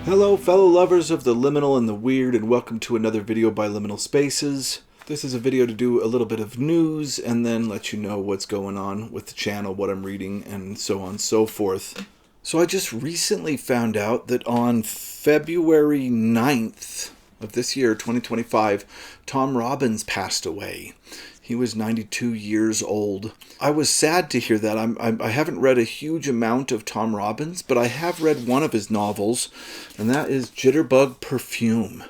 Hello fellow lovers of the liminal and the weird, and welcome to another video by Liminal Spaces. This is a video to do a little bit of news and then let you know what's going on with the channel, what I'm reading, and so on and so forth. So I just recently found out that on February 9th of this year, 2025, Tom Robbins passed away. He was 92 years old. I was sad to hear that. I haven't read a huge amount of Tom Robbins, but I have read one of his novels, and that is Jitterbug Perfume,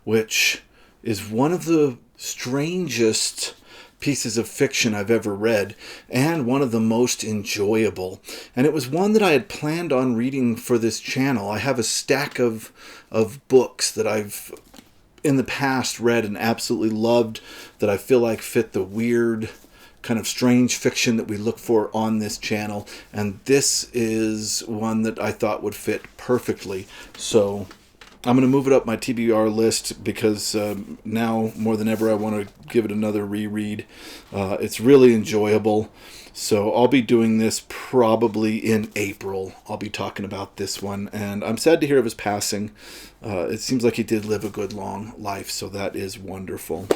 which is one of the strangest pieces of fiction I've ever read, and one of the most enjoyable. And it was one that I had planned on reading for this channel. I have a stack of books that I've in the past read and absolutely loved, that I feel like fit the weird kind of strange fiction that we look for on this channel, and this is one that I thought would fit perfectly. So I'm going to move it up my TBR list because now more than ever I want to give it another reread. It's really enjoyable. So I'll be doing this probably in April. I'll be talking about this one, and I'm sad to hear of his passing. It seems like he did live a good long life, so that is wonderful.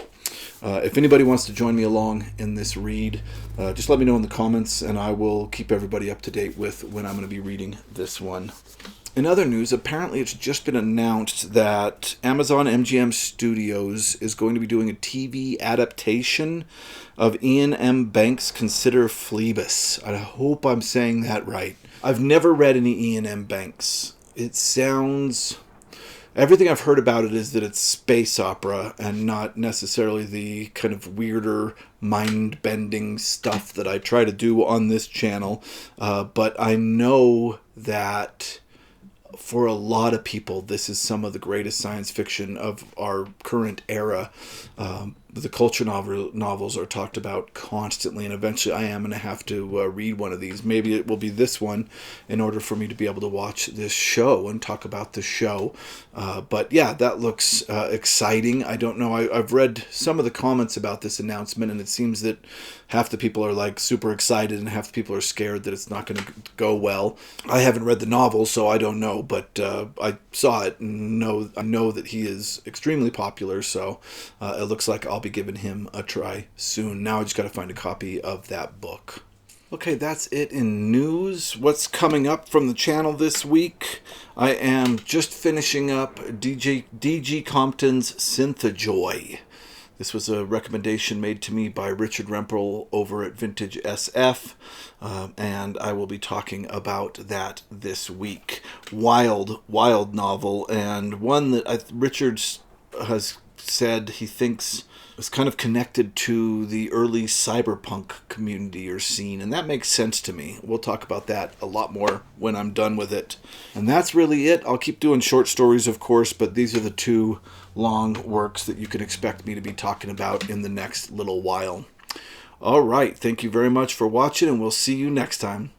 If anybody wants to join me along in this read, just let me know in the comments, and I will keep everybody up to date with when I'm going to be reading this one. In other news, apparently it's just been announced that Amazon MGM Studios is going to be doing a TV adaptation of Ian M. Banks' Consider Phlebas. I hope I'm saying that right. I've never read any Ian M. Banks. It sounds... Everything I've heard about it is that it's space opera and not necessarily the kind of weirder, mind-bending stuff that I try to do on this channel. But I know that for a lot of people, this is some of the greatest science fiction of our current era. The culture novels are talked about constantly, and eventually I am going to have to read one of these. Maybe it will be this one in order for me to be able to watch this show and talk about the show. But yeah, that looks exciting. I don't know. I've read some of the comments about this announcement, and it seems that half the people are like super excited and half the people are scared that it's not going to go well. I haven't read the novel, so I don't know, but I saw it and I know that he is extremely popular, so it looks like I'll be giving him a try soon. Now I just got to find a copy of that book. Okay, that's it in news. What's coming up from the channel this week? I am just finishing up DG Compton's Synthojoy. This was a recommendation made to me by Richard Rempel over at Vintage SF, and I will be talking about that this week. Wild novel, and one that Richard has said he thinks is kind of connected to the early cyberpunk community or scene, and that makes sense to me. We'll talk about that a lot more when I'm done with it. And that's really it. I'll keep doing short stories, of course, but these are the two long works that you can expect me to be talking about in the next little while. All right, thank you very much for watching, and we'll see you next time.